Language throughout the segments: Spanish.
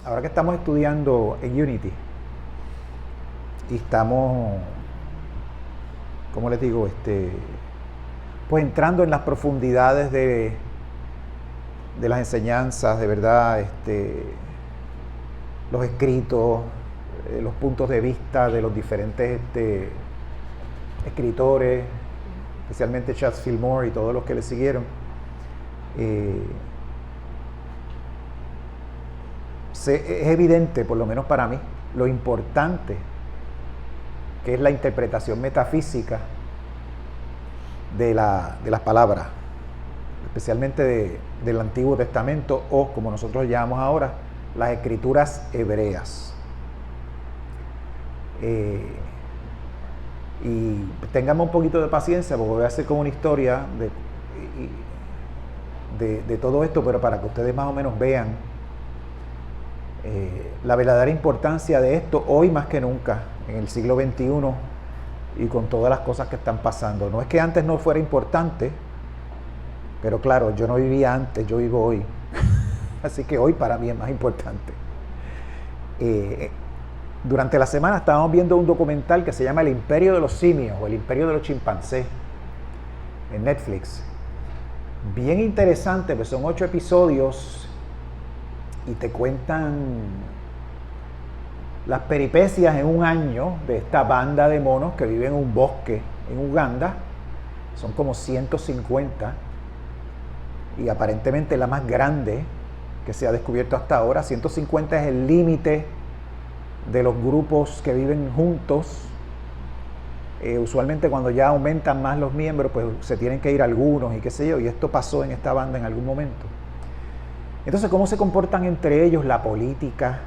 ahora que estamos estudiando en Unity y estamos, ¿cómo les digo? Pues entrando en las profundidades de las enseñanzas, de verdad, los escritos, los puntos de vista de los diferentes escritores, especialmente Charles Fillmore y todos los que le siguieron. Es evidente, por lo menos para mí, lo importante que es la interpretación metafísica de las palabras, especialmente del Antiguo Testamento, o como nosotros llamamos ahora, las escrituras hebreas. Y ténganme un poquito de paciencia, porque voy a hacer como una historia de todo esto, pero para que ustedes más o menos vean la verdadera importancia de esto hoy más que nunca, en el siglo XXI, y con todas las cosas que están pasando. No es que antes no fuera importante, pero claro, yo no vivía antes, yo vivo hoy. Así que hoy para mí es más importante. Durante la semana estábamos viendo un documental que se llama El Imperio de los Simios o El Imperio de los Chimpancés en Netflix. Bien interesante, pues son 8 episodios y te cuentan las peripecias en un año de esta banda de monos que viven en un bosque en Uganda. Son como 150 y aparentemente la más grande que se ha descubierto hasta ahora. 150 es el límite de los grupos que viven juntos. Usualmente cuando ya aumentan más los miembros, pues se tienen que ir algunos y qué sé yo, y esto pasó en esta banda en algún momento. Entonces, ¿cómo se comportan entre ellos? La política,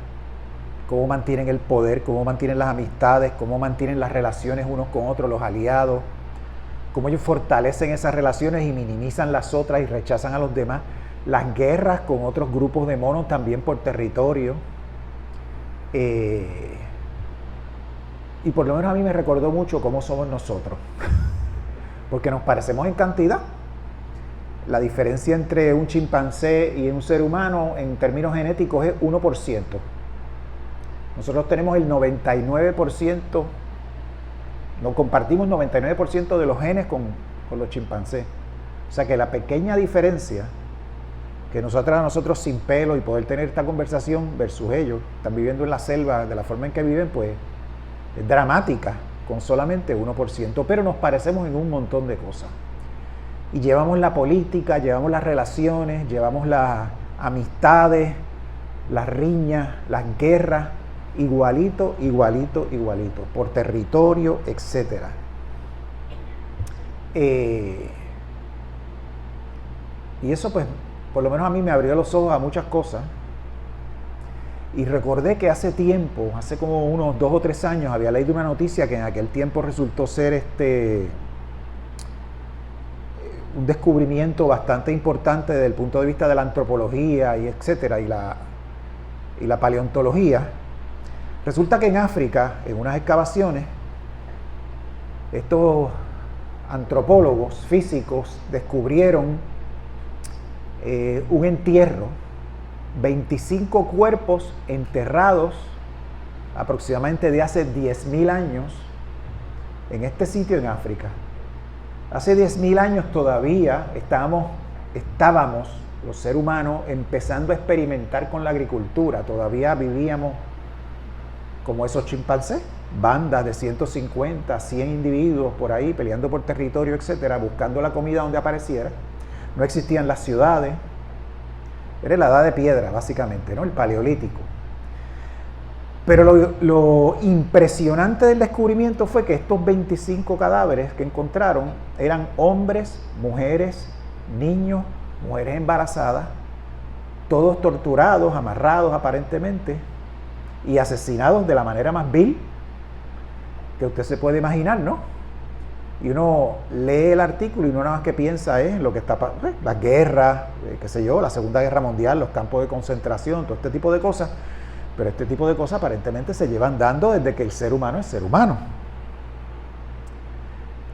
cómo mantienen el poder, cómo mantienen las amistades, cómo mantienen las relaciones unos con otros, los aliados, cómo ellos fortalecen esas relaciones y minimizan las otras y rechazan a los demás. Las guerras con otros grupos de monos también por territorio. Y por lo menos a mí me recordó mucho cómo somos nosotros, porque nos parecemos en cantidad. La diferencia entre un chimpancé y un ser humano en términos genéticos es 1%. Nosotros tenemos el 99%, nos compartimos 99% de los genes con los chimpancés. O sea que la pequeña diferencia que nosotros sin pelo y poder tener esta conversación versus ellos, están viviendo en la selva de la forma en que viven, pues es dramática, con solamente 1%, pero nos parecemos en un montón de cosas. Y llevamos la política, llevamos las relaciones, llevamos las amistades, las riñas, las guerras, igualito, por territorio, etc. Y eso pues, por lo menos a mí me abrió los ojos a muchas cosas. Y recordé que hace tiempo, hace como unos 2 o 3 años, había leído una noticia que en aquel tiempo resultó ser un descubrimiento bastante importante desde el punto de vista de la antropología y etcétera, y la paleontología. Resulta que en África, en unas excavaciones, estos antropólogos físicos descubrieron un entierro, 25 cuerpos enterrados aproximadamente de hace 10.000 años en este sitio en África. Hace 10.000 años todavía estábamos los seres humanos empezando a experimentar con la agricultura. Todavía vivíamos como esos chimpancés, bandas de 150, 100 individuos por ahí peleando por territorio, etcétera, buscando la comida donde apareciera. No existían las ciudades. Era la edad de piedra, básicamente, ¿no? El paleolítico. Pero lo impresionante del descubrimiento fue que estos 25 cadáveres que encontraron eran hombres, mujeres, niños, mujeres embarazadas, todos torturados, amarrados aparentemente, y asesinados de la manera más vil que usted se puede imaginar, ¿no? Y uno lee el artículo y uno nada más que piensa es lo que está pasando, las guerras, qué sé yo, la Segunda Guerra Mundial, los campos de concentración, todo este tipo de cosas. Pero este tipo de cosas aparentemente se llevan dando desde que el ser humano es ser humano.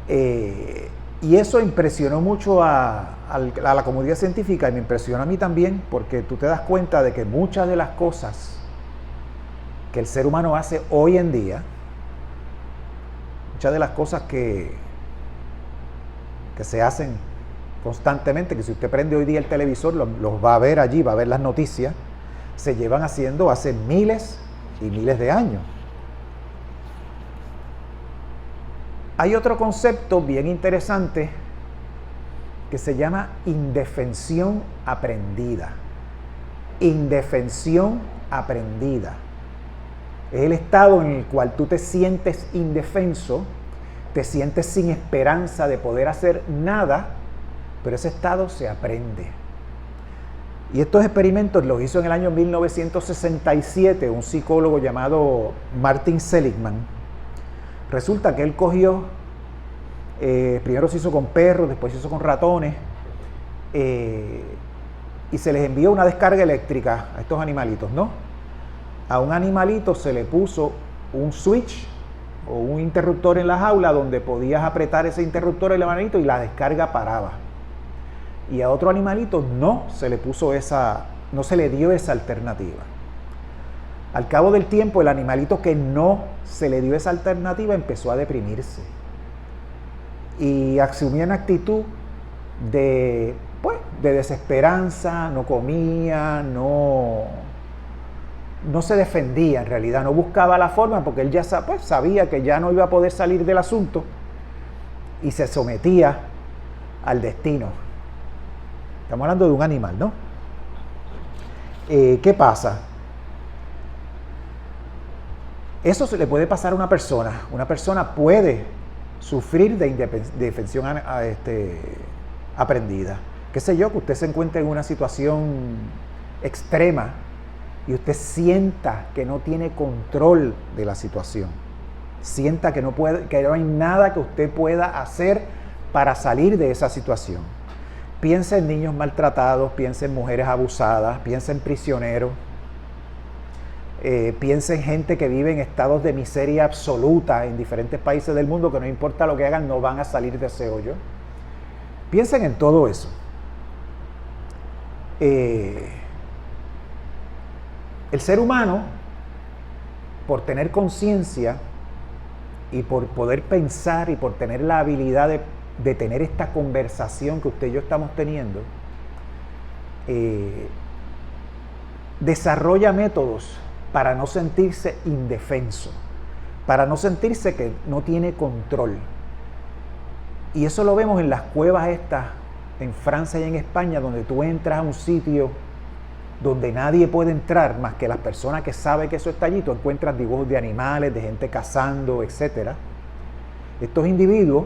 Y eso impresionó mucho a la comunidad científica y me impresionó a mí también, porque tú te das cuenta de que muchas de las cosas que el ser humano hace hoy en día, muchas de las cosas que se hacen constantemente, que si usted prende hoy día el televisor, los va a ver allí, va a ver las noticias, se llevan haciendo hace miles y miles de años. Hay otro concepto bien interesante que se llama indefensión aprendida. Indefensión aprendida. Es el estado en el cual tú te sientes indefenso, te sientes sin esperanza de poder hacer nada, pero ese estado se aprende. Y estos experimentos los hizo en el año 1967 un psicólogo llamado Martin Seligman. Resulta que él cogió, primero se hizo con perros, después se hizo con ratones, y se les envió una descarga eléctrica a estos animalitos, ¿no? A un animalito se le puso un switch o un interruptor en la jaula donde podías apretar ese interruptor el animalito y la descarga paraba. Y a otro animalito no se le puso no se le dio esa alternativa. Al cabo del tiempo, el animalito que no se le dio esa alternativa empezó a deprimirse y asumía una actitud de desesperanza, no comía, no se defendía en realidad, no buscaba la forma porque él ya sabía que ya no iba a poder salir del asunto y se sometía al destino. Estamos hablando de un animal, ¿no? ¿Qué pasa? Eso se le puede pasar a una persona. Una persona puede sufrir de indefensión aprendida. Qué sé yo, que usted se encuentre en una situación extrema y usted sienta que no tiene control de la situación. Sienta que no hay nada que usted pueda hacer para salir de esa situación. Piensa en niños maltratados, piensa en mujeres abusadas, piensa en prisioneros, piensa en gente que vive en estados de miseria absoluta en diferentes países del mundo que no importa lo que hagan, no van a salir de ese hoyo. Piensen en todo eso. El ser humano, por tener conciencia y por poder pensar y por tener la habilidad de tener esta conversación que usted y yo estamos teniendo, desarrolla métodos para no sentirse indefenso, para no sentirse que no tiene control. Y eso lo vemos en las cuevas estas, en Francia y en España, donde tú entras a un sitio donde nadie puede entrar más que las personas que saben que eso está allí. Tú encuentras dibujos de animales, de gente cazando, etc. Estos individuos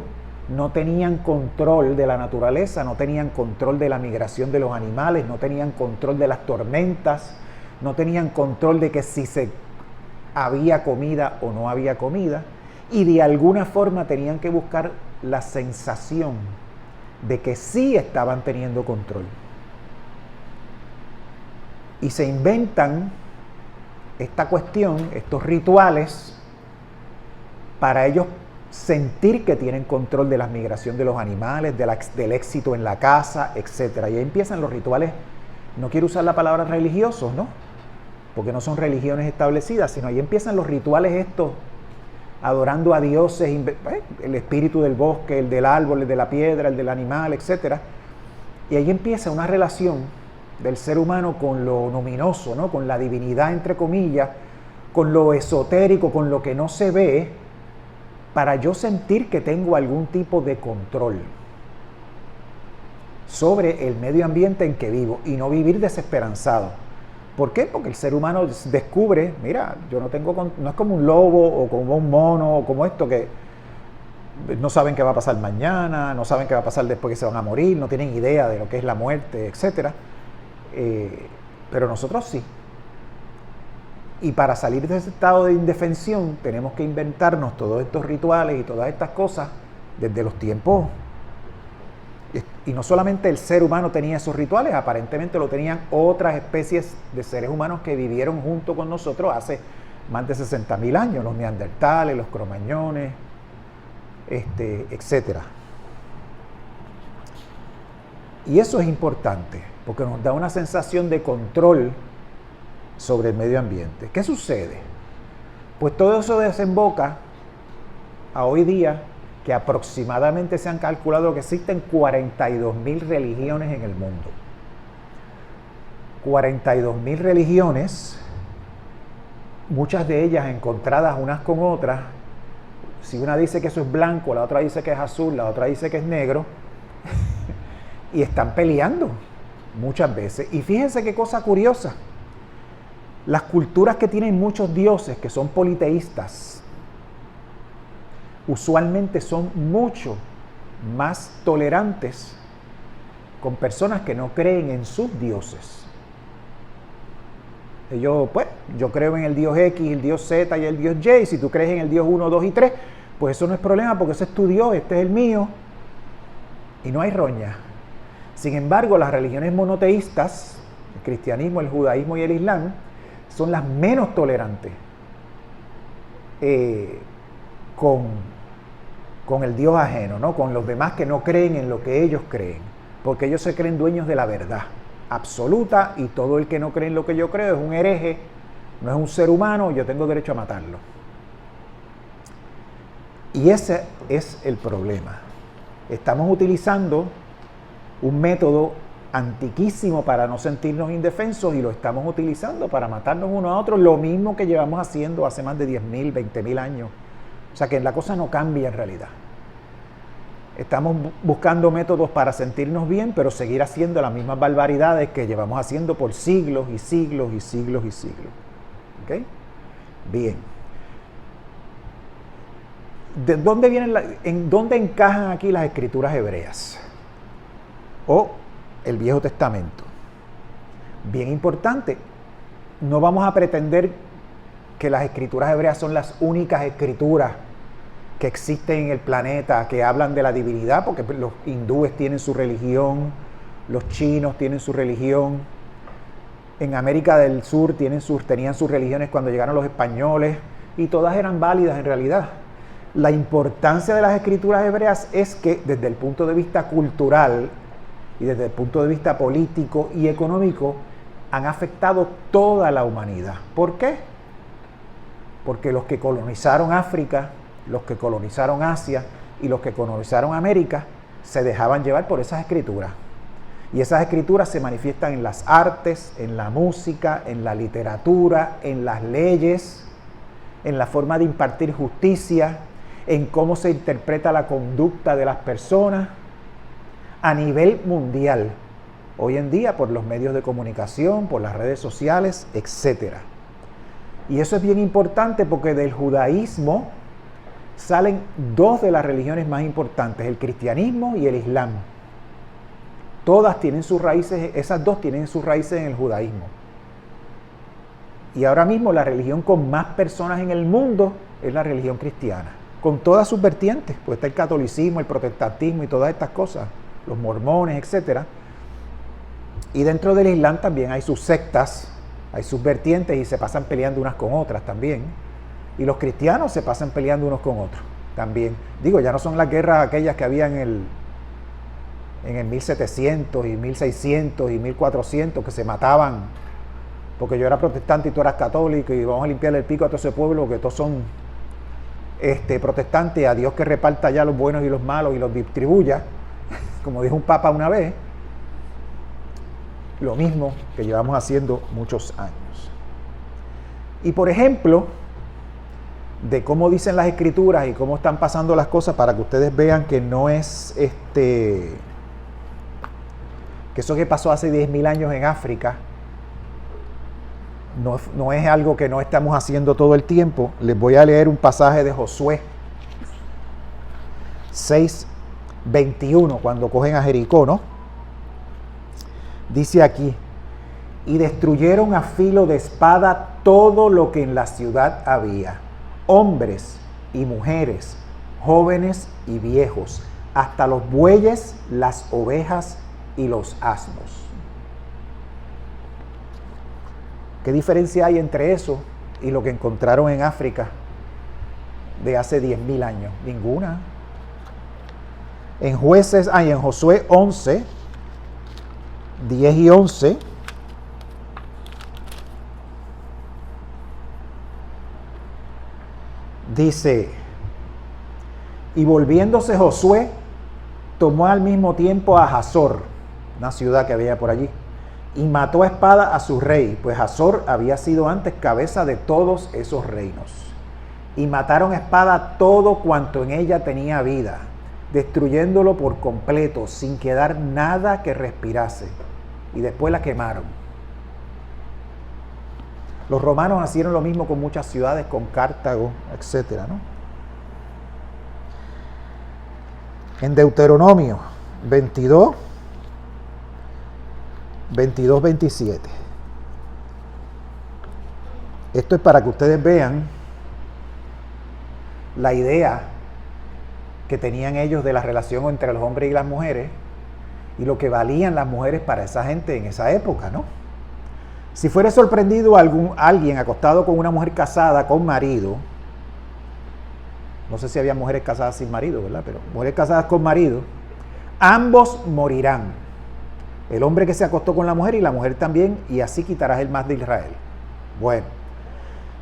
no tenían control de la naturaleza, no tenían control de la migración de los animales, no tenían control de las tormentas, no tenían control de que si había comida o no había comida, y de alguna forma tenían que buscar la sensación de que sí estaban teniendo control. Y se inventan esta cuestión, estos rituales, para ellos sentir que tienen control de la migración de los animales, del éxito en la casa, etc. Y ahí empiezan los rituales, no quiero usar la palabra religiosos, ¿no? Porque no son religiones establecidas, sino ahí empiezan los rituales estos, adorando a dioses, el espíritu del bosque, el del árbol, el de la piedra, el del animal, etc. Y ahí empieza una relación del ser humano con lo luminoso, ¿no? Con la divinidad, entre comillas, con lo esotérico, con lo que no se ve, para yo sentir que tengo algún tipo de control sobre el medio ambiente en que vivo y no vivir desesperanzado. ¿Por qué? Porque el ser humano descubre, mira, yo no es como un lobo o como un mono o como esto que no saben qué va a pasar mañana, no saben qué va a pasar después que se van a morir, no tienen idea de lo que es la muerte, etc. Pero nosotros sí. Y para salir de ese estado de indefensión tenemos que inventarnos todos estos rituales y todas estas cosas desde los tiempos. Y no solamente el ser humano tenía esos rituales, aparentemente lo tenían otras especies de seres humanos que vivieron junto con nosotros hace más de 60.000 años, los neandertales, los cromañones, etc. Y eso es importante, porque nos da una sensación de control sobre el medio ambiente. ¿Qué sucede? Pues todo eso desemboca a hoy día que aproximadamente se han calculado que existen 42.000 religiones en el mundo. 42.000 religiones, muchas de ellas encontradas unas con otras. Si una dice que eso es blanco, la otra dice que es azul, la otra dice que es negro, y están peleando muchas veces. Y fíjense qué cosa curiosa. Las culturas que tienen muchos dioses, que son politeístas, usualmente son mucho más tolerantes con personas que no creen en sus dioses. Yo creo en el Dios X, el Dios Z y el Dios Y. Y si tú crees en el Dios 1, 2 y 3, pues eso no es problema porque ese es tu Dios, este es el mío. Y no hay roña. Sin embargo, las religiones monoteístas, el cristianismo, el judaísmo y el islam, son las menos tolerantes con el Dios ajeno, ¿no? Con los demás que no creen en lo que ellos creen, porque ellos se creen dueños de la verdad absoluta y todo el que no cree en lo que yo creo es un hereje, no es un ser humano, yo tengo derecho a matarlo. Y ese es el problema. Estamos utilizando un método antiquísimo para no sentirnos indefensos y lo estamos utilizando para matarnos unos a otros, lo mismo que llevamos haciendo hace más de 10.000, 20.000 años. O sea que la cosa no cambia en realidad. Estamos buscando métodos para sentirnos bien, pero seguir haciendo las mismas barbaridades que llevamos haciendo por siglos y siglos y siglos y siglos. ¿Ok? Bien. ¿De dónde vienen en dónde encajan aquí las escrituras hebreas? O el Viejo Testamento. Bien importante. No vamos a pretender que las escrituras hebreas son las únicas escrituras que existen en el planeta, que hablan de la divinidad, porque los hindúes tienen su religión, los chinos tienen su religión, en América del Sur tenían sus religiones cuando llegaron los españoles, y todas eran válidas en realidad. La importancia de las escrituras hebreas es que desde el punto de vista cultural y desde el punto de vista político y económico han afectado toda la humanidad. ¿Por qué? Porque los que colonizaron África, los que colonizaron Asia y los que colonizaron América se dejaban llevar por esas escrituras. Y esas escrituras se manifiestan en las artes, en la música, en la literatura, en las leyes, en la forma de impartir justicia, en cómo se interpreta la conducta de las personas a nivel mundial. Hoy en día por los medios de comunicación, por las redes sociales, etc. Y eso es bien importante porque del judaísmo salen dos de las religiones más importantes, el cristianismo y el islam. Todas tienen sus raíces, esas dos tienen sus raíces en el judaísmo. Y ahora mismo la religión con más personas en el mundo es la religión cristiana, con todas sus vertientes, pues está el catolicismo, el protestantismo y todas estas cosas, los mormones, etc. Y dentro del islam también hay sus sectas, hay sus vertientes y se pasan peleando unas con otras también. Y los cristianos se pasan peleando unos con otros también. Digo, ya no son las guerras aquellas que había en el 1700 y 1600 y 1400 que se mataban porque yo era protestante y tú eras católico y vamos a limpiarle el pico a todo ese pueblo que todos son protestantes, a Dios que reparta ya los buenos y los malos y los distribuya, como dijo un papa una vez. Lo mismo que llevamos haciendo muchos años. Y por ejemplo, de cómo dicen las escrituras y cómo están pasando las cosas para que ustedes vean que no es que eso que pasó hace 10.000 años en África no es algo que no estamos haciendo todo el tiempo. Les voy a leer un pasaje de Josué 6:21, cuando cogen a Jericó, ¿no? Dice aquí: y destruyeron a filo de espada todo lo que en la ciudad había, hombres y mujeres, jóvenes y viejos, hasta los bueyes, las ovejas y los asnos. ¿Qué diferencia hay entre eso y lo que encontraron en África de hace 10.000 años? Ninguna. En Josué 11, 10 y 11, Dice, y volviéndose Josué, tomó al mismo tiempo a Hazor, una ciudad que había por allí, y mató a espada a su rey, pues Hazor había sido antes cabeza de todos esos reinos. Y mataron a espada todo cuanto en ella tenía vida, destruyéndolo por completo, sin quedar nada que respirase. Y después la quemaron. Los romanos hicieron lo mismo con muchas ciudades, con Cartago, etcétera, ¿no? En Deuteronomio 22, 27. Esto es para que ustedes vean la idea que tenían ellos de la relación entre los hombres y las mujeres y lo que valían las mujeres para esa gente en esa época, ¿no? Si fuera sorprendido alguien acostado con una mujer casada con marido, no sé si había mujeres casadas sin marido, ¿verdad? Pero mujeres casadas con marido, ambos morirán. El hombre que se acostó con la mujer y la mujer también, y así quitarás el más de Israel. Bueno,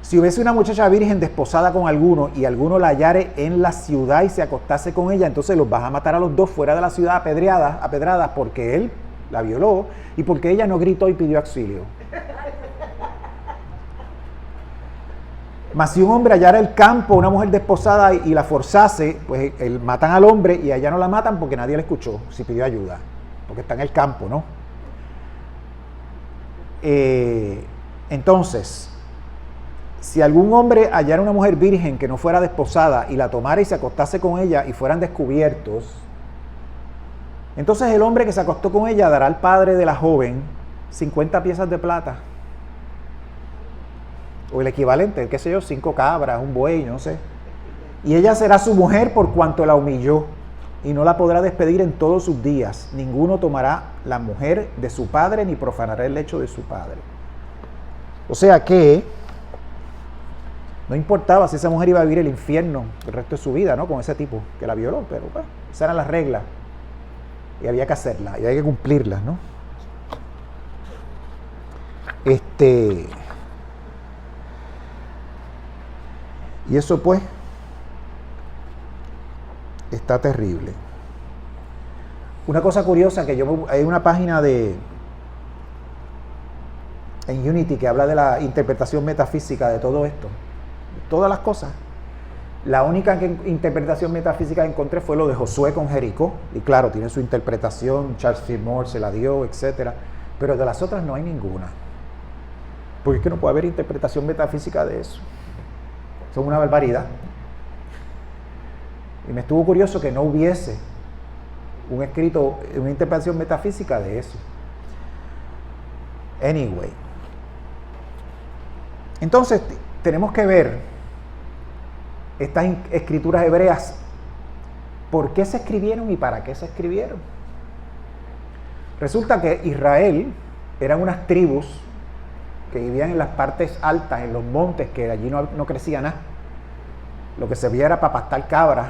si hubiese una muchacha virgen desposada con alguno y alguno la hallare en la ciudad y se acostase con ella, entonces los vas a matar a los dos fuera de la ciudad a pedradas porque él la violó y porque ella no gritó y pidió auxilio. Mas si un hombre hallara el campo, una mujer desposada y la forzase, pues matan al hombre y a ella no la matan porque nadie la escuchó si pidió ayuda, porque está en el campo, ¿no? Entonces, si algún hombre hallara una mujer virgen que no fuera desposada y la tomara y se acostase con ella y fueran descubiertos, entonces el hombre que se acostó con ella dará al padre de la joven 50 piezas de plata. O el equivalente, qué sé yo, 5 cabras, un buey, no sé. Y ella será su mujer por cuanto la humilló, y no la podrá despedir en todos sus días. Ninguno tomará la mujer de su padre, ni profanará el lecho de su padre. O sea que no importaba si esa mujer iba a vivir el infierno el resto de su vida, ¿no? Con ese tipo que la violó, pero pues, esas eran las reglas. Y había que hacerlas, y había que cumplirlas, ¿no? Y eso pues está terrible. Una cosa curiosa que hay una página en Unity que habla de la interpretación metafísica de todo esto, de todas las cosas. La única interpretación metafísica que encontré fue lo de Josué con Jericó, y claro, tiene su interpretación, Charles Fillmore se la dio, etcétera, pero de las otras no hay ninguna. Porque es que no puede haber interpretación metafísica de eso. Son una barbaridad. Y me estuvo curioso que no hubiese un escrito, una interpretación metafísica de eso. Anyway. Entonces, tenemos que ver estas escrituras hebreas, por qué se escribieron y para qué se escribieron. Resulta que Israel eran unas tribus que vivían en las partes altas, en los montes, que allí no crecía nada. Lo que se veía era para pastar cabras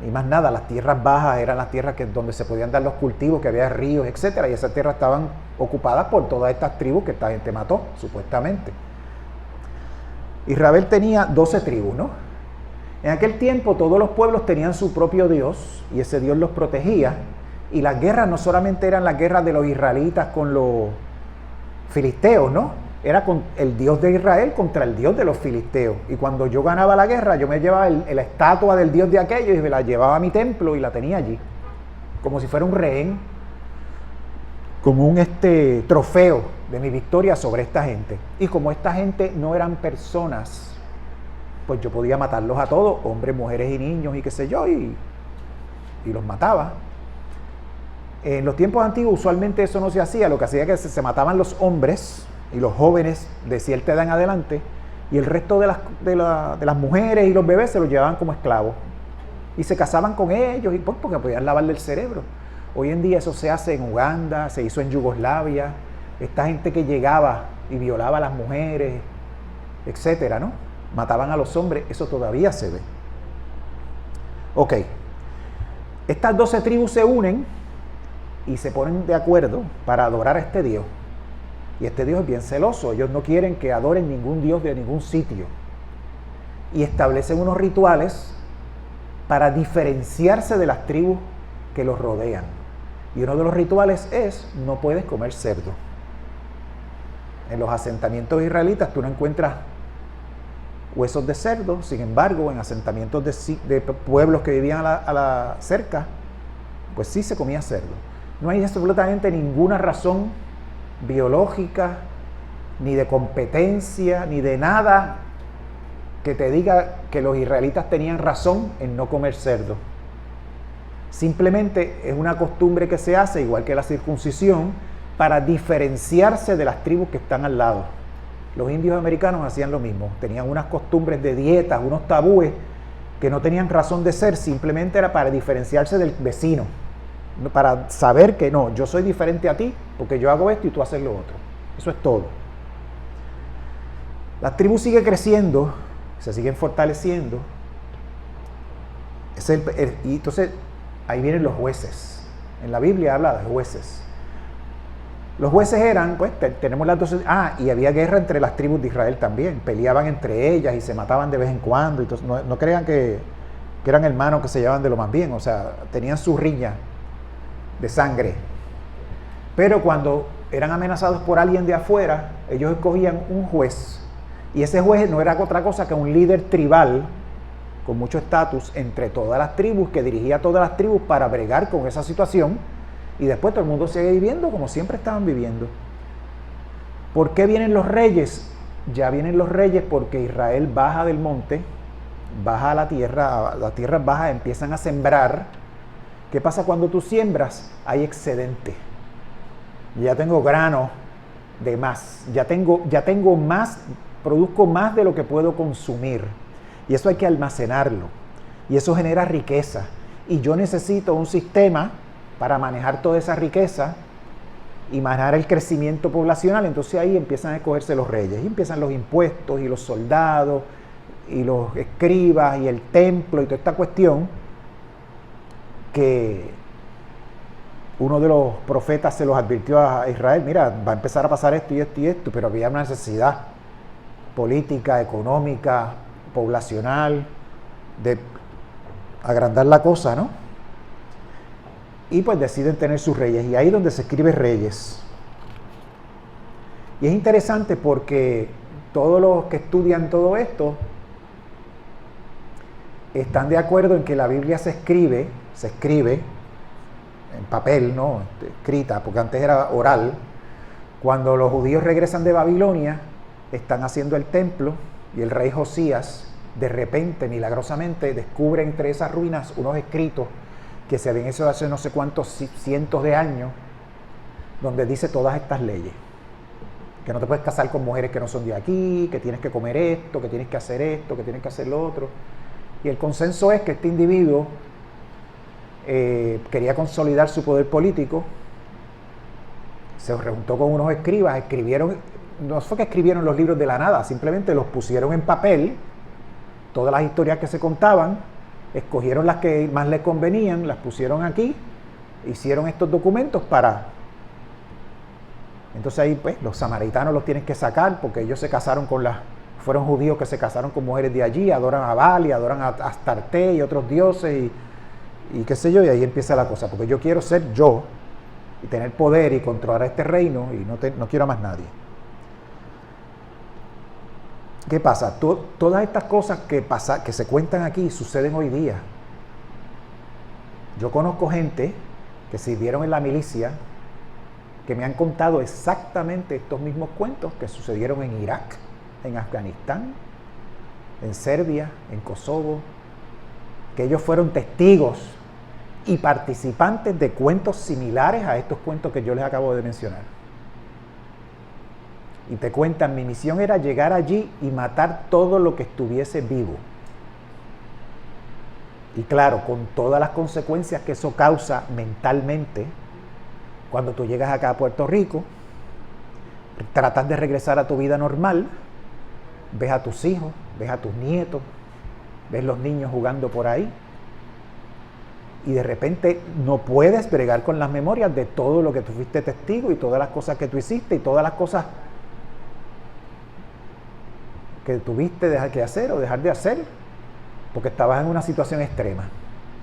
y más nada. Las tierras bajas eran las tierras donde se podían dar los cultivos, que había ríos, etcétera, y esas tierras estaban ocupadas por todas estas tribus que esta gente mató, supuestamente. Israel tenía 12 tribus, ¿no? En aquel tiempo todos los pueblos tenían su propio Dios y ese Dios los protegía, y las guerras no solamente eran las guerras de los israelitas con los filisteos, ¿no? Era con el Dios de Israel contra el Dios de los filisteos. Y cuando yo ganaba la guerra, yo me llevaba la estatua del Dios de aquellos y me la llevaba a mi templo y la tenía allí, como si fuera un rehén, como un trofeo de mi victoria sobre esta gente. Y como esta gente no eran personas, pues yo podía matarlos a todos, hombres, mujeres y niños y qué sé yo, y los mataba. En los tiempos antiguos usualmente eso no se hacía. Lo que hacía era que se mataban los hombres y los jóvenes de cierta edad en adelante, y el resto de las mujeres y los bebés se los llevaban como esclavos y se casaban con ellos, y pues porque podían lavarle el cerebro. Hoy en día eso se hace en Uganda, se hizo en Yugoslavia. Esta gente que llegaba y violaba a las mujeres, etcétera, ¿no? Mataban a los hombres, eso todavía se ve. Ok, estas 12 tribus se unen y se ponen de acuerdo para adorar a este Dios. Y este Dios es bien celoso. Ellos no quieren que adoren ningún Dios de ningún sitio. y establecen unos rituales para diferenciarse de las tribus que los rodean. Y uno de los rituales es: no puedes comer cerdo. En los asentamientos israelitas tú no encuentras huesos de cerdo, sin embargo, en asentamientos de pueblos que vivían a la cerca, pues sí se comía cerdo. No hay absolutamente ninguna razón biológica, ni de competencia, ni de nada que te diga que los israelitas tenían razón en no comer cerdo. Simplemente es una costumbre que se hace, igual que la circuncisión, para diferenciarse de las tribus que están al lado. Los indios americanos hacían lo mismo, tenían unas costumbres de dietas, unos tabúes que no tenían razón de ser, simplemente era para diferenciarse del vecino, para saber que no, yo soy diferente a ti porque yo hago esto y tú haces lo otro. Eso es todo. La tribu sigue creciendo, se siguen fortaleciendo. Y entonces ahí vienen los jueces. En la Biblia habla de jueces. Los jueces eran, pues tenemos las dos. Y había guerra entre las tribus de Israel también. Peleaban entre ellas y se mataban de vez en cuando. Entonces, no crean que eran hermanos que se llevaban de lo más bien. O sea, tenían su riña de sangre. Pero cuando eran amenazados por alguien de afuera, ellos escogían un juez. Y ese juez no era otra cosa que un líder tribal con mucho estatus entre todas las tribus, que dirigía a todas las tribus para bregar con esa situación. Y después todo el mundo sigue viviendo como siempre estaban viviendo. ¿Por qué vienen los reyes? Ya vienen los reyes porque Israel baja del monte, baja a las tierras bajas, empiezan a sembrar. ¿Qué pasa cuando tú siembras? Hay excedente. Ya tengo grano de más, ya tengo más, produzco más de lo que puedo consumir. Y eso hay que almacenarlo. Y eso genera riqueza. Y yo necesito un sistema para manejar toda esa riqueza y manejar el crecimiento poblacional. Entonces ahí empiezan a escogerse los reyes y empiezan los impuestos y los soldados y los escribas y el templo y toda esta cuestión que uno de los profetas se los advirtió a Israel: mira, va a empezar a pasar esto y esto y esto, pero había una necesidad política, económica, poblacional de agrandar la cosa, ¿no? Y pues deciden tener sus reyes, y ahí es donde se escribe Reyes. Y es interesante porque todos los que estudian todo esto están de acuerdo en que la Biblia se escribe en papel, ¿no? Escrita, porque antes era oral. Cuando los judíos regresan de Babilonia, están haciendo el templo, y el rey Josías, de repente, milagrosamente, descubre entre esas ruinas unos escritos que se habían hecho hace no sé cuántos cientos de años, donde dice todas estas leyes: que no te puedes casar con mujeres que no son de aquí, que tienes que comer esto, que tienes que hacer esto, que tienes que hacer lo otro. Y el consenso es que este individuo quería consolidar su poder político, se juntó con unos escribas, escribieron, no fue que escribieron los libros de la nada, simplemente los pusieron en papel, todas las historias que se contaban, escogieron las que más les convenían, las pusieron aquí, hicieron estos documentos para... Entonces ahí pues los samaritanos los tienen que sacar porque ellos se casaron fueron judíos que se casaron con mujeres de allí, adoran a Baal y adoran a Astarte y otros dioses y qué sé yo, y ahí empieza la cosa, porque yo quiero ser yo y tener poder y controlar este reino y no quiero a más nadie. ¿Qué pasa? Todas estas cosas que se cuentan aquí suceden hoy día. Yo conozco gente que sirvieron en la milicia que me han contado exactamente estos mismos cuentos que sucedieron en Irak, en Afganistán, en Serbia, en Kosovo, que ellos fueron testigos y participantes de cuentos similares a estos cuentos que yo les acabo de mencionar. Y te cuentan: mi misión era llegar allí y matar todo lo que estuviese vivo. Y claro, con todas las consecuencias que eso causa mentalmente, cuando tú llegas acá a Puerto Rico, tratas de regresar a tu vida normal, ves a tus hijos, ves a tus nietos, ves los niños jugando por ahí, y de repente no puedes bregar con las memorias de todo lo que tú fuiste testigo y todas las cosas que tú hiciste y todas las cosas que tuviste dejar que hacer o dejar de hacer porque estabas en una situación extrema.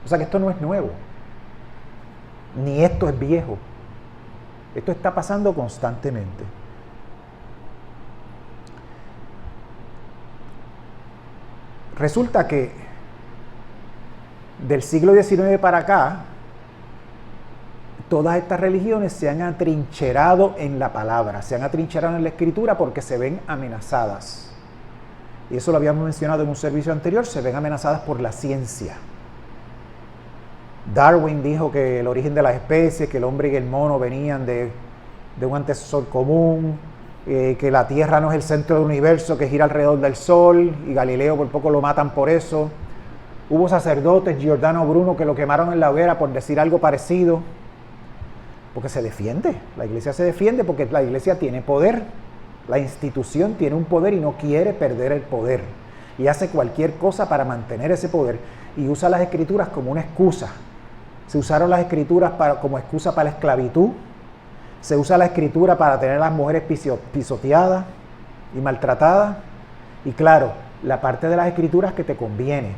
O sea que esto no es nuevo, ni esto es viejo. Esto está pasando constantemente. Resulta que del siglo XIX para acá, todas estas religiones se han atrincherado en la palabra, se han atrincherado en la escritura porque se ven amenazadas. Y eso lo habíamos mencionado en un servicio anterior, se ven amenazadas por la ciencia. Darwin dijo que el origen de las especies, que el hombre y el mono venían de un antecesor común, que la Tierra no es el centro del universo, que gira alrededor del Sol, y Galileo por poco lo matan por eso. Hubo sacerdotes, Giordano Bruno, que lo quemaron en la hoguera por decir algo parecido, porque se defiende, la iglesia se defiende porque la iglesia tiene poder, la institución tiene un poder y no quiere perder el poder, y hace cualquier cosa para mantener ese poder, y usa las escrituras como una excusa. Se usaron las escrituras como excusa para la esclavitud, se usa la escritura para tener a las mujeres pisoteadas y maltratadas, y claro, la parte de las escrituras que te conviene,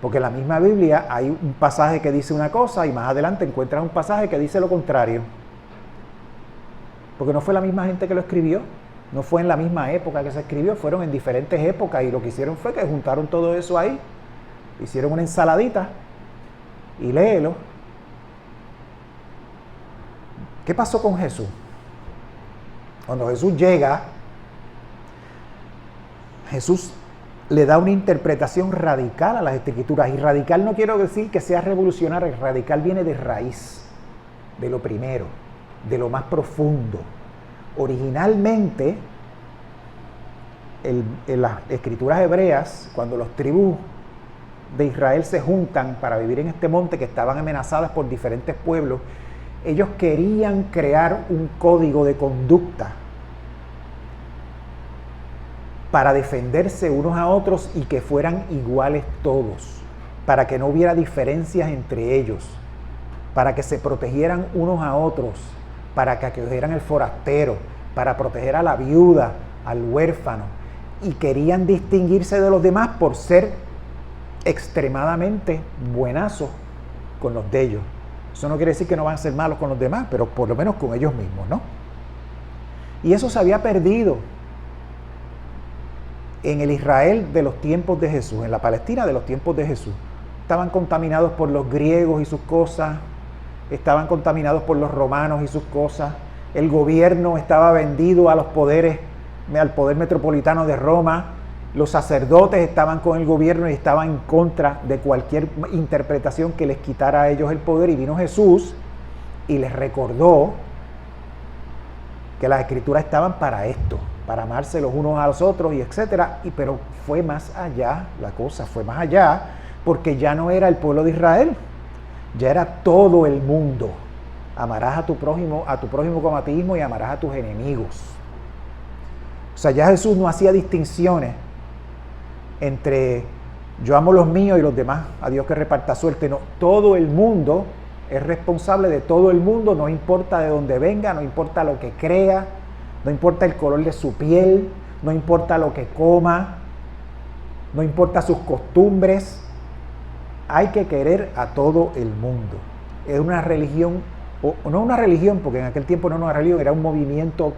porque en la misma Biblia hay un pasaje que dice una cosa y más adelante encuentras un pasaje que dice lo contrario, porque no fue la misma gente que lo escribió, no fue en la misma época que se escribió, fueron en diferentes épocas, y lo que hicieron fue que juntaron todo eso ahí, hicieron una ensaladita y léelo. ¿Qué pasó con Jesús? Cuando Jesús llega, Jesús le da una interpretación radical a las escrituras, y radical no quiero decir que sea revolucionario, radical viene de raíz, de lo primero, de lo más profundo. Originalmente, en las escrituras hebreas, cuando los tribus de Israel se juntan para vivir en este monte que estaban amenazadas por diferentes pueblos, ellos querían crear un código de conducta para defenderse unos a otros y que fueran iguales todos, para que no hubiera diferencias entre ellos, para que se protegieran unos a otros, para que acogieran al forastero, para proteger a la viuda, al huérfano, y querían distinguirse de los demás por ser extremadamente buenazos con los de ellos. Eso no quiere decir que no van a ser malos con los demás, pero por lo menos con ellos mismos, ¿no? Y eso se había perdido en el Israel de los tiempos de Jesús, en la Palestina de los tiempos de Jesús. Estaban contaminados por los griegos y sus cosas, estaban contaminados por los romanos y sus cosas. El gobierno estaba vendido a los poderes, al poder metropolitano de Roma. Los sacerdotes estaban con el gobierno y estaban en contra de cualquier interpretación que les quitara a ellos el poder, y vino Jesús y les recordó que las escrituras estaban para esto, para amarse los unos a los otros y etcétera, pero fue más allá, la cosa fue más allá, porque ya no era el pueblo de Israel, ya era todo el mundo. Amarás a tu prójimo como a ti mismo, y amarás a tus enemigos. O sea, ya Jesús no hacía distinciones entre yo amo los míos y los demás, a Dios que reparta suerte. No, todo el mundo es responsable de todo el mundo, no importa de dónde venga, no importa lo que crea, no importa el color de su piel, no importa lo que coma, no importa sus costumbres. Hay que querer a todo el mundo. Es una religión, o no una religión, porque en aquel tiempo no era una religión, era un movimiento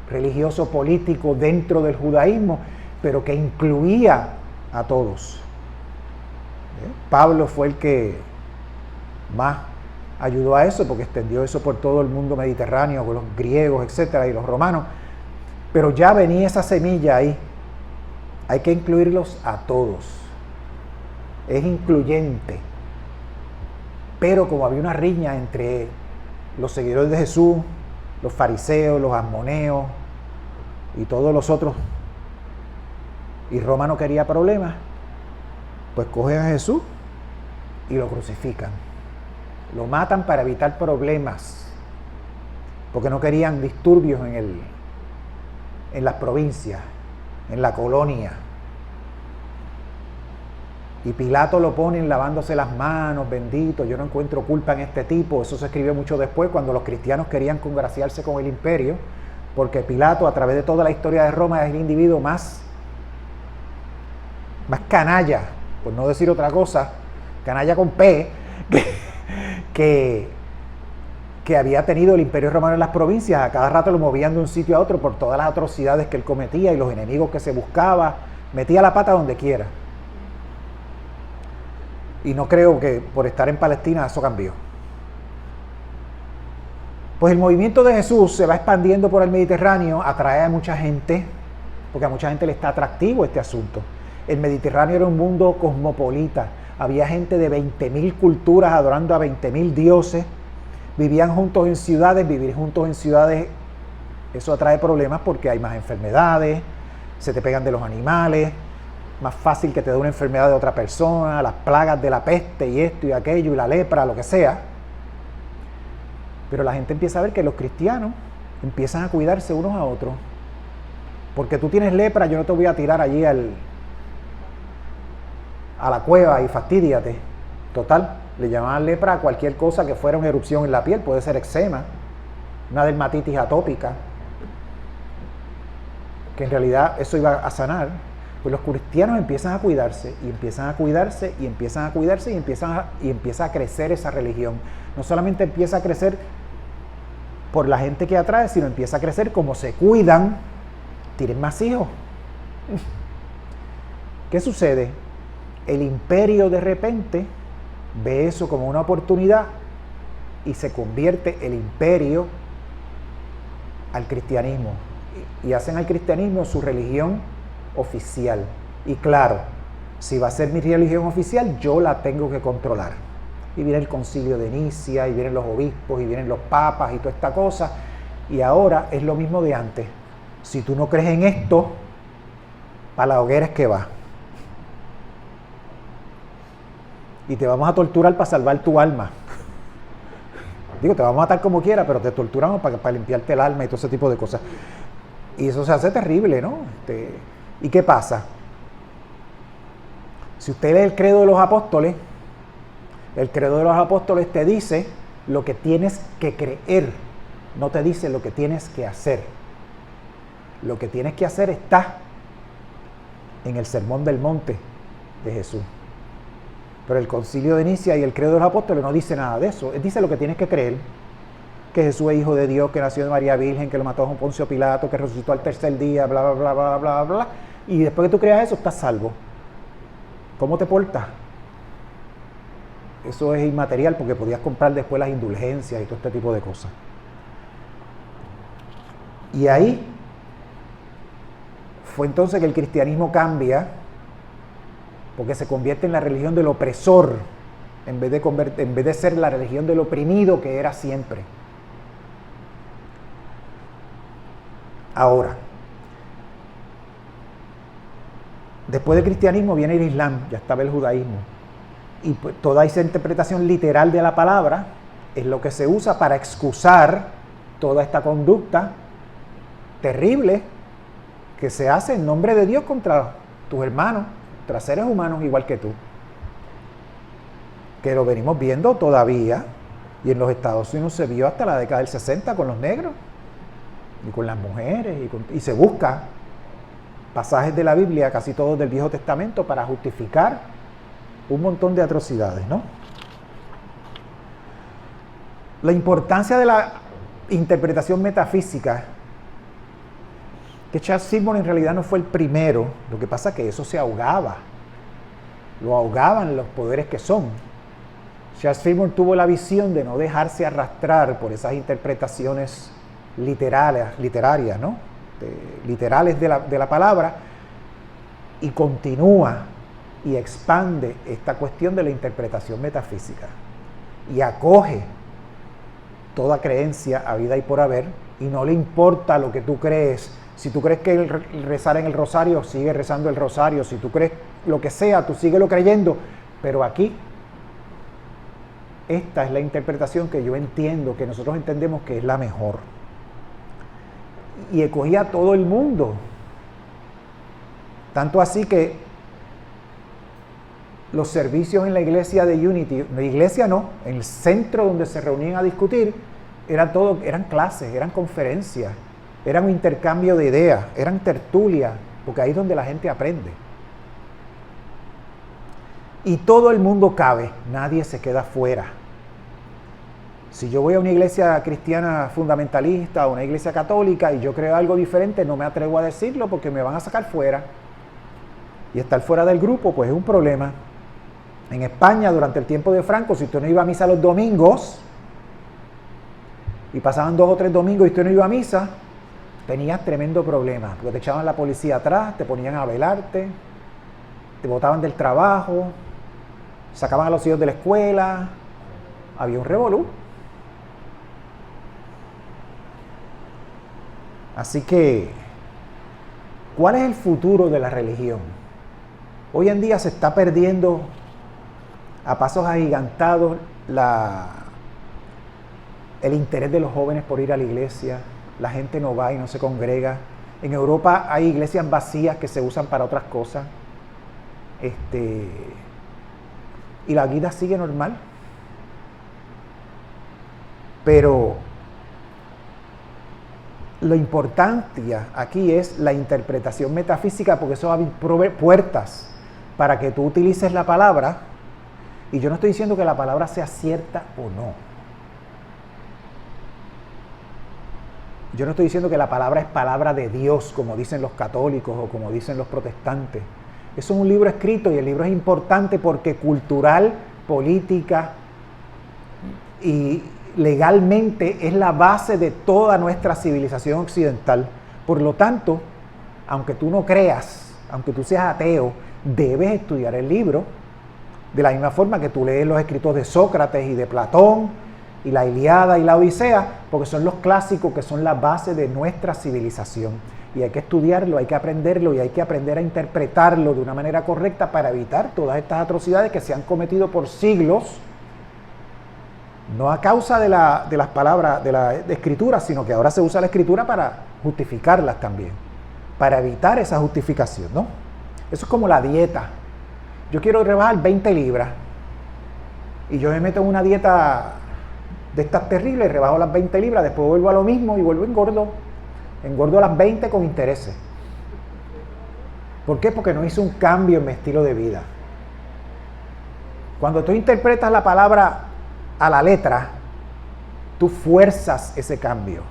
religioso político dentro del judaísmo, pero que incluía a todos. Pablo fue el que más ayudó a eso, porque extendió eso por todo el mundo mediterráneo, con los griegos, etcétera, y los romanos. Pero ya venía esa semilla ahí. Hay que incluirlos a todos. Es incluyente. Pero como había una riña entre los seguidores de Jesús, los fariseos, los asmoneos y todos los otros, y Roma no quería problemas, pues cogen a Jesús y lo crucifican. Lo matan para evitar problemas, porque no querían disturbios en las provincias, en la colonia. Y Pilato lo ponen lavándose las manos, bendito, yo no encuentro culpa en este tipo. Eso se escribió mucho después, cuando los cristianos querían congraciarse con el imperio, porque Pilato, a través de toda la historia de Roma, es el individuo más más canalla, por no decir otra cosa, canalla con P, que había tenido el Imperio Romano en las provincias. A cada rato lo movían de un sitio a otro por todas las atrocidades que él cometía y los enemigos que se buscaba. Metía la pata donde quiera. Y no creo que por estar en Palestina eso cambió. Pues el movimiento de Jesús se va expandiendo por el Mediterráneo, atrae a mucha gente, porque a mucha gente le está atractivo este asunto. El Mediterráneo era un mundo cosmopolita. Había gente de 20.000 culturas adorando a 20.000 dioses. Vivían juntos en ciudades. Vivir juntos en ciudades, eso atrae problemas porque hay más enfermedades, se te pegan de los animales, más fácil que te dé una enfermedad de otra persona, las plagas de la peste y esto y aquello y la lepra, lo que sea. Pero la gente empieza a ver que los cristianos empiezan a cuidarse unos a otros. Porque tú tienes lepra, yo no te voy a tirar allí a la cueva y fastidiate. Total, le llamaban lepra a cualquier cosa que fuera una erupción en la piel. Puede ser eczema, una dermatitis atópica, que en realidad eso iba a sanar. Pues los cristianos empiezan a cuidarse y empiezan a cuidarse y empiezan a cuidarse y empieza a crecer esa religión. No solamente empieza a crecer por la gente que atrae, sino empieza a crecer como se cuidan, tienen más hijos. ¿Qué sucede? El imperio de repente ve eso como una oportunidad y se convierte el imperio al cristianismo y hacen al cristianismo su religión oficial. Y claro, si va a ser mi religión oficial, yo la tengo que controlar. Y viene el concilio de Nicea, y vienen los obispos, y vienen los papas, y toda esta cosa. Y ahora es lo mismo de antes. Si tú no crees en esto, para la hoguera es que va. Y te vamos a torturar para salvar tu alma. Digo, te vamos a matar como quiera, pero te torturamos para limpiarte el alma y todo ese tipo de cosas. Y eso se hace terrible, ¿no? ¿Y qué pasa? Si usted lee el credo de los apóstoles, el credo de los apóstoles te dice lo que tienes que creer, no te dice lo que tienes que hacer. Lo que tienes que hacer está en el Sermón del Monte de Jesús. Pero el Concilio de Nicea y el credo de los apóstoles no dice nada de eso. Él dice lo que tienes que creer, que Jesús es hijo de Dios, que nació de María Virgen, que lo mató a Poncio Pilato, que resucitó al tercer día, bla, bla, bla, bla, bla, bla. Y después que tú creas eso, estás salvo. ¿Cómo te portas? Eso es inmaterial porque podías comprar después las indulgencias y todo este tipo de cosas. Y ahí fue entonces que el cristianismo cambia, porque se convierte en la religión del opresor, en vez de ser la religión del oprimido que era siempre. Ahora, después del cristianismo viene el islam, ya estaba el judaísmo. Y pues toda esa interpretación literal de la palabra es lo que se usa para excusar toda esta conducta terrible que se hace en nombre de Dios contra tus hermanos, contra seres humanos igual que tú. Que lo venimos viendo todavía, y en los Estados Unidos se vio hasta la década del 60 con los negros y con las mujeres, y se busca pasajes de la Biblia, casi todos del Viejo Testamento, para justificar un montón de atrocidades, ¿no? La importancia de la interpretación metafísica, que Charles Fillmore en realidad no fue el primero, lo que pasa es que eso se ahogaba, lo ahogaban los poderes que son. Charles Fillmore tuvo la visión de no dejarse arrastrar por esas interpretaciones literarias, ¿no? Literales de la palabra, y continúa y expande esta cuestión de la interpretación metafísica y acoge toda creencia habida y por haber, y no le importa lo que tú crees. Si tú crees que rezar en el rosario, sigue rezando el rosario. Si tú crees lo que sea, tú síguelo creyendo. Pero aquí, esta es la interpretación que yo entiendo, que nosotros entendemos que es la mejor. Y acogía a todo el mundo. Tanto así que los servicios en la iglesia de Unity, en la iglesia no, en el centro donde se reunían a discutir, eran clases, eran conferencias, eran un intercambio de ideas, eran tertulias, porque ahí es donde la gente aprende. y todo el mundo cabe, nadie se queda fuera. Si yo voy a una iglesia cristiana fundamentalista o una iglesia católica y yo creo algo diferente, no me atrevo a decirlo porque me van a sacar fuera. Y estar fuera del grupo, pues es un problema. En España, durante el tiempo de Franco, si usted no iba a misa los domingos, y pasaban 2 o 3 domingos y usted no iba a misa, tenías tremendo problema, porque te echaban la policía atrás, te ponían a velarte, te botaban del trabajo, sacaban a los hijos de la escuela, había un revolú. Así que, ¿cuál es el futuro de la religión? Hoy en día se está perdiendo a pasos agigantados el interés de los jóvenes por ir a la iglesia. La gente no va y no se congrega. En Europa hay iglesias vacías que se usan para otras cosas. Y la vida sigue normal. Pero lo importante aquí es la interpretación metafísica, porque eso abre puertas para que tú utilices la palabra. Y yo no estoy diciendo que la palabra sea cierta o no. Yo no estoy diciendo que la palabra es palabra de Dios, como dicen los católicos o como dicen los protestantes. Eso es un libro escrito y el libro es importante porque cultural, política y legalmente es la base de toda nuestra civilización occidental. Por lo tanto, aunque tú no creas, aunque tú seas ateo, debes estudiar el libro de la misma forma que tú lees los escritos de Sócrates y de Platón y la Ilíada y la Odisea, porque son los clásicos que son la base de nuestra civilización. Y hay que estudiarlo, hay que aprenderlo y hay que aprender a interpretarlo de una manera correcta para evitar todas estas atrocidades que se han cometido por siglos, no a causa de las palabras, de la escritura, sino que ahora se usa la escritura para justificarlas también, para evitar esa justificación, ¿no? Eso es como la dieta. Yo quiero rebajar 20 libras y yo me meto en una dieta de estas terribles, rebajo las 20 libras, después vuelvo a lo mismo y vuelvo engordo las 20 con intereses. ¿Por qué? Porque no hice un cambio en mi estilo de vida. Cuando tú interpretas la palabra a la letra, tú fuerzas ese cambio.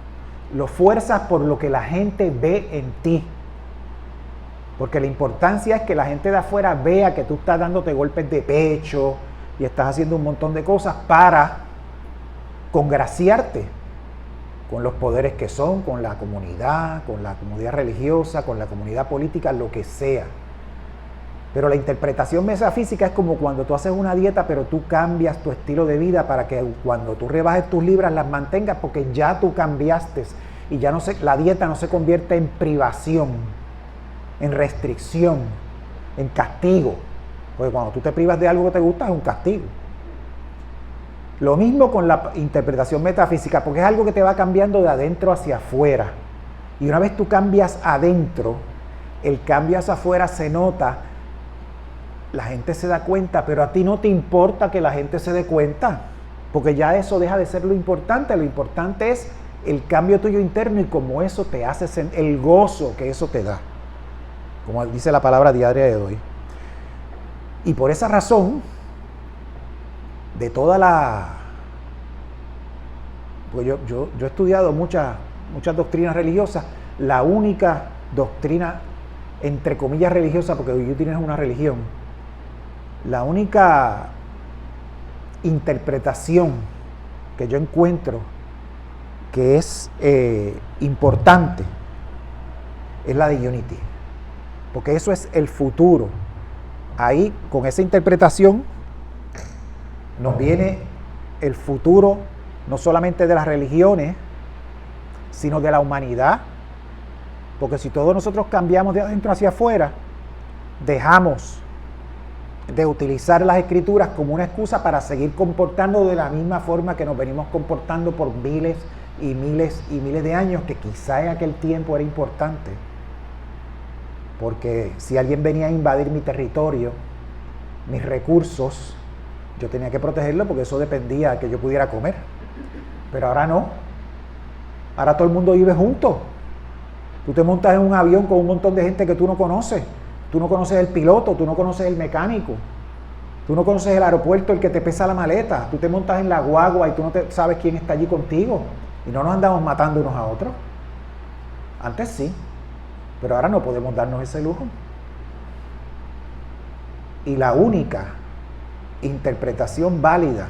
Lo fuerzas por lo que la gente ve en ti. Porque la importancia es que la gente de afuera vea que tú estás dándote golpes de pecho y estás haciendo un montón de cosas para congraciarte con los poderes que son, con la comunidad religiosa, con la comunidad política, lo que sea. Pero la interpretación metafísica es como cuando tú haces una dieta, pero tú cambias tu estilo de vida para que cuando tú rebajes tus libras las mantengas, porque ya tú cambiaste y ya la dieta no se convierte en privación, en restricción, en castigo. Porque cuando tú te privas de algo que te gusta es un castigo. Lo mismo con la interpretación metafísica, porque es algo que te va cambiando de adentro hacia afuera. Y una vez tú cambias adentro, el cambio hacia afuera se nota, la gente se da cuenta, pero a ti no te importa que la gente se dé cuenta, porque ya eso deja de ser lo importante es el cambio tuyo interno y cómo eso te hace, el gozo que eso te da, como dice la palabra diaria de hoy. Y por esa razón, de toda pues yo he estudiado muchas doctrinas religiosas, la única doctrina, entre comillas, religiosa, porque tú tienes una religión, la única interpretación que yo encuentro que es importante es la de Unity, porque eso es el futuro. Ahí, con esa interpretación, nos viene el futuro no solamente de las religiones, sino de la humanidad, porque si todos nosotros cambiamos de adentro hacia afuera, dejamos de utilizar las escrituras como una excusa para seguir comportándonos de la misma forma que nos venimos comportando por miles y miles y miles de años, que quizá en aquel tiempo era importante, porque si alguien venía a invadir mi territorio, mis recursos, yo tenía que protegerlo porque eso dependía de que yo pudiera comer. Pero ahora no. Ahora todo el mundo vive junto. Tú te montas en un avión con un montón de gente que tú no conoces. Tú no conoces el piloto, tú no conoces el mecánico. Tú no conoces el aeropuerto, el que te pesa la maleta. Tú te montas en la guagua y tú no sabes quién está allí contigo. Y no nos andamos matando unos a otros. Antes sí, pero ahora no podemos darnos ese lujo. Y la única interpretación válida,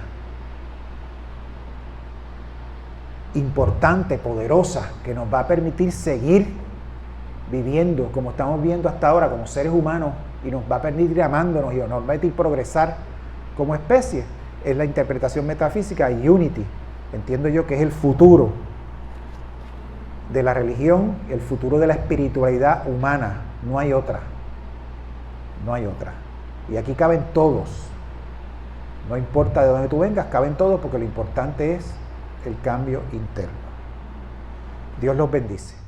importante, poderosa, que nos va a permitir seguir viviendo como estamos viviendo hasta ahora como seres humanos y nos va a permitir amándonos y nos va a permitir progresar como especie, es la interpretación metafísica y Unity. Entiendo yo que es el futuro de la religión, el futuro de la espiritualidad humana. No hay otra. No hay otra. Y aquí caben todos. No importa de dónde tú vengas, caben todos porque lo importante es el cambio interno. Dios los bendice.